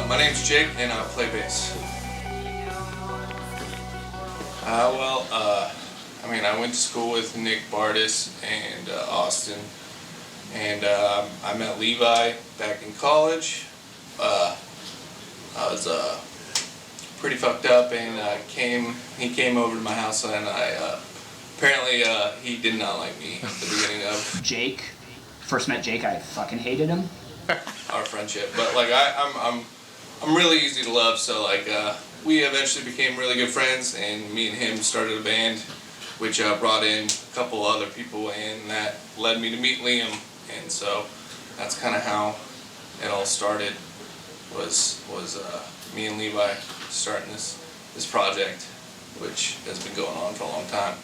My name's Jake, and I play bass. I went to school with Nick Bardis and Austin, and I met Levi back in college. I was pretty fucked up, and he came over to my house, and apparently he did not like me at the beginning of Jake. First met Jake, I fucking hated him. our friendship, but like I'm really easy to love, so like we eventually became really good friends, and me and him started a band, which brought in a couple other people, and that led me to meet Liam, and so that's kind of how it all started. Was me and Levi starting this project, which has been going on for a long time.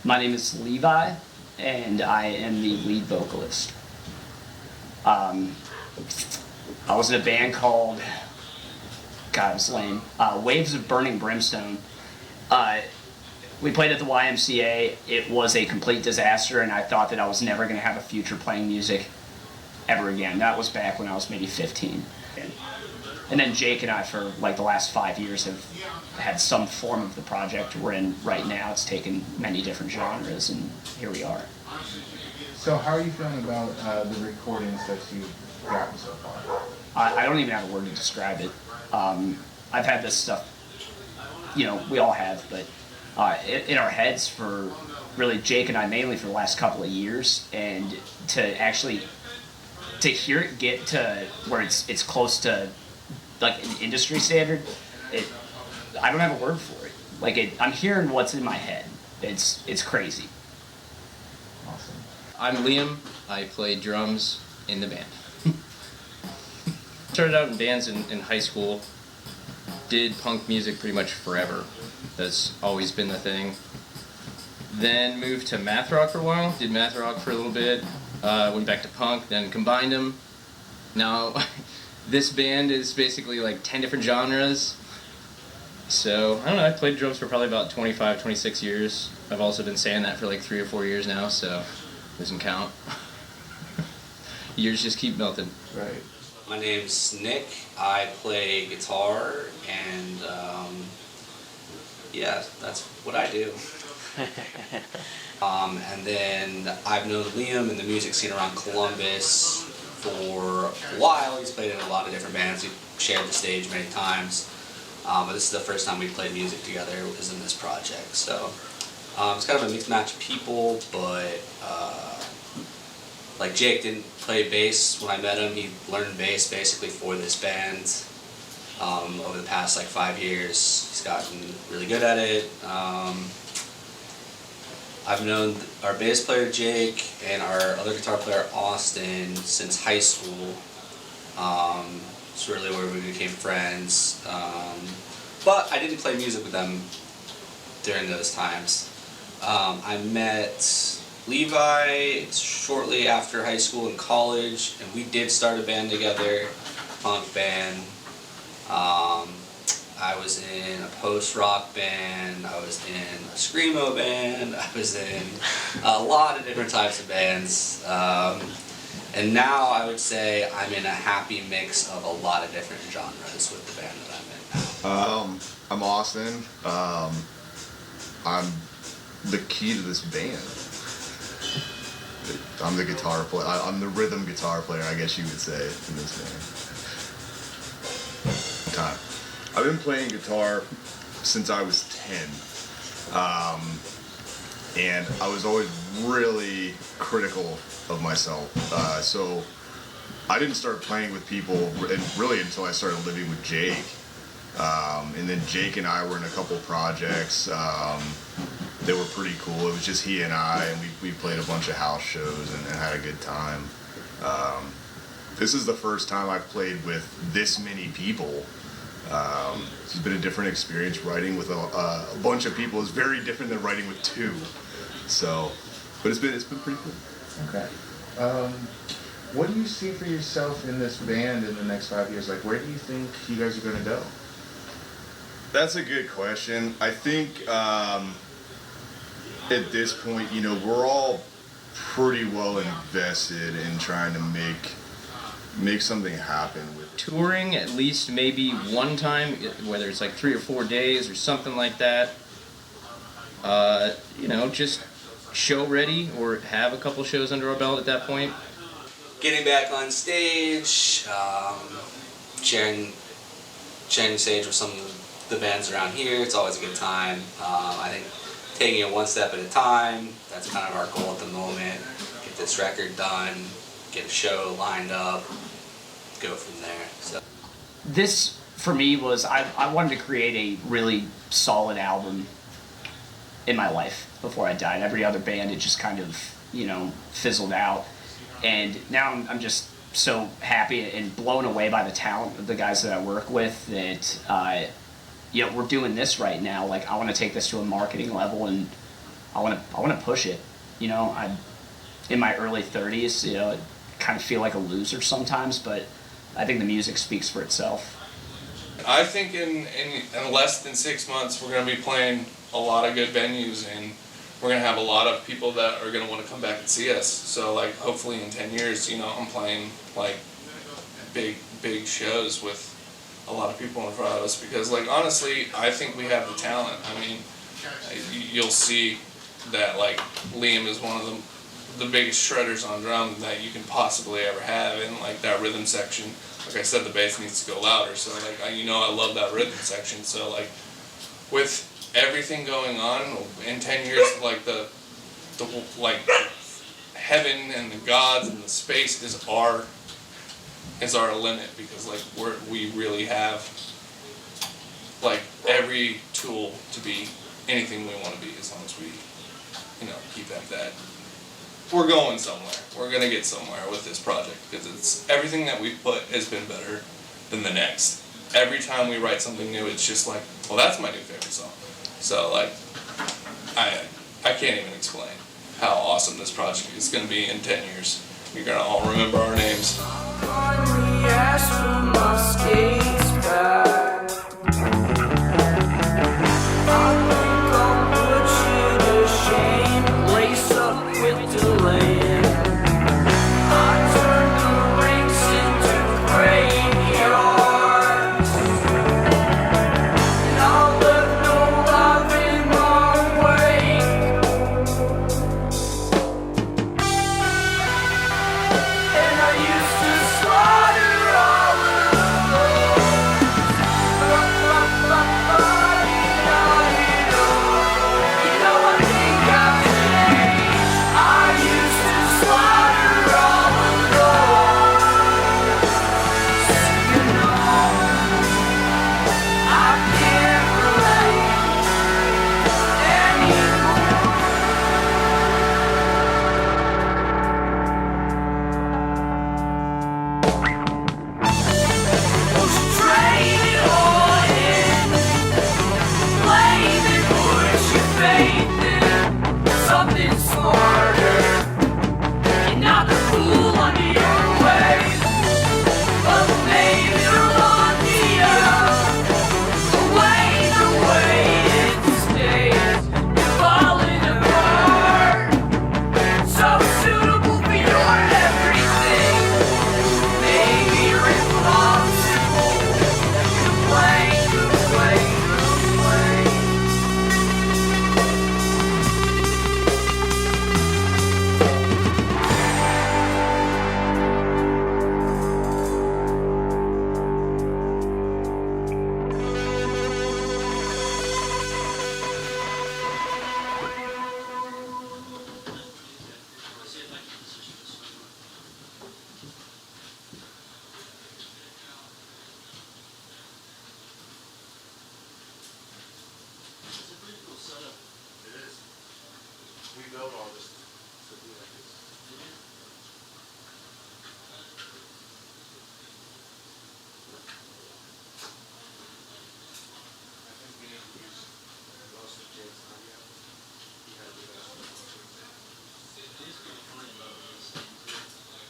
My name is Levi, and I am the lead vocalist. I was in a band called, God, it was lame, Waves of Burning Brimstone. We played at the YMCA. It was a complete disaster, and I thought that I was never going to have a future playing music ever again. That was back when I was maybe 15. And then Jake and I, for like the last 5 years, have had some form of the project we're in right now. It's taken many different genres, and here we are. So how are you feeling about the recordings that you've gotten so far? I don't even have a word to describe it. I've had this stuff, we all have, but in our heads for really Jake and I mainly for the last couple of years, and to hear it get to where it's close to like an industry standard, I don't have a word for it. Like I'm hearing what's in my head. It's crazy. Awesome. I'm Liam. I play drums in the band. Started out in bands in high school. Did punk music pretty much forever. That's always been the thing. Then moved to math rock for a while. Did math rock for a little bit. Went back to punk, then combined them. Now, this band is basically like 10 different genres. So, I don't know, I played drums for probably about 25, 26 years. I've also been saying that for like 3 or 4 years now, so doesn't count. Years just keep melting. Right. My name's Nick. I play guitar, and yeah, that's what I do. And then I've known Liam in the music scene around Columbus for a while. He's played in a lot of different bands. We've shared the stage many times. But this is the first time we played music together, is in this project. So it's kind of a mixed match of people, but like Jake didn't play bass when I met him. He learned bass basically for this band. Over the past like 5 years, he's gotten really good at it. I've known our bass player Jake and our other guitar player Austin since high school. It's really where we became friends. But I didn't play music with them during those times. I met Levi shortly after high school and college, and we did start a band together, a punk band. I was in a post-rock band, I was in a screamo band, I was in a lot of different types of bands. And now I would say I'm in a happy mix of a lot of different genres with the band that I'm in now. I'm Austin. I'm the key to this band. I'm the guitar player. I'm the rhythm guitar player, I guess you would say, in this band. Time. I've been playing guitar since I was 10. And I was always really critical of myself. So I didn't start playing with people really until I started living with Jake. And then Jake and I were in a couple projects. They were pretty cool. It was just he and I, and we played a bunch of house shows and had a good time. This is the first time I've played with this many people. It's been a different experience. Writing with a bunch of people is very different than writing with two. So, but it's been pretty cool. Okay. What do you see for yourself in this band in the next 5 years? Like, where do you think you guys are going to go? That's a good question. I think at this point, we're all pretty well invested in trying to make something happen with touring at least maybe one time, whether it's like 3 or 4 days or something like that. You know, just show ready or have a couple shows under our belt at that point. Getting back on stage, sharing stage with some of the bands around here, it's always a good time. I think taking it one step at a time, that's kind of our goal at the moment. Get this record done, get a show lined up, go from there. So. This, for me, was I wanted to create a really solid album in my life before I died. Every other band, it just kind of, you know, fizzled out. And now I'm just so happy and blown away by the talent of the guys that I work with that, you know, we're doing this right now. Like, I want to take this to a marketing level, and I want to push it. You know, I'm in my early 30s, you know, I kind of feel like a loser sometimes, but I think the music speaks for itself. I think in less than 6 months, we're going to be playing a lot of good venues, and we're going to have a lot of people that are going to want to come back and see us. So, like, hopefully in 10 years, you know, I'm playing, like, big shows with a lot of people in front of us, because, like, honestly, I think we have the talent. I mean, you'll see that, like, Liam is one of the biggest shredders on drum that you can possibly ever have, and, like, that rhythm section, like I said, the bass needs to go louder. So, like, you know, I love that rhythm section. So, like, with everything going on in 10 years, like the like heaven and the gods and the space is our limit, because like we really have like every tool to be anything we want to be, as long as we, you know, keep at that. We're going somewhere. We're gonna get somewhere with this project, because it's everything that we've put has been better than the next. Every time we write something new, it's just like, well, that's my new favorite song. So, like, I can't even explain how awesome this project is going to be in 10 years. You're going to all remember our names. We built all this to be like this.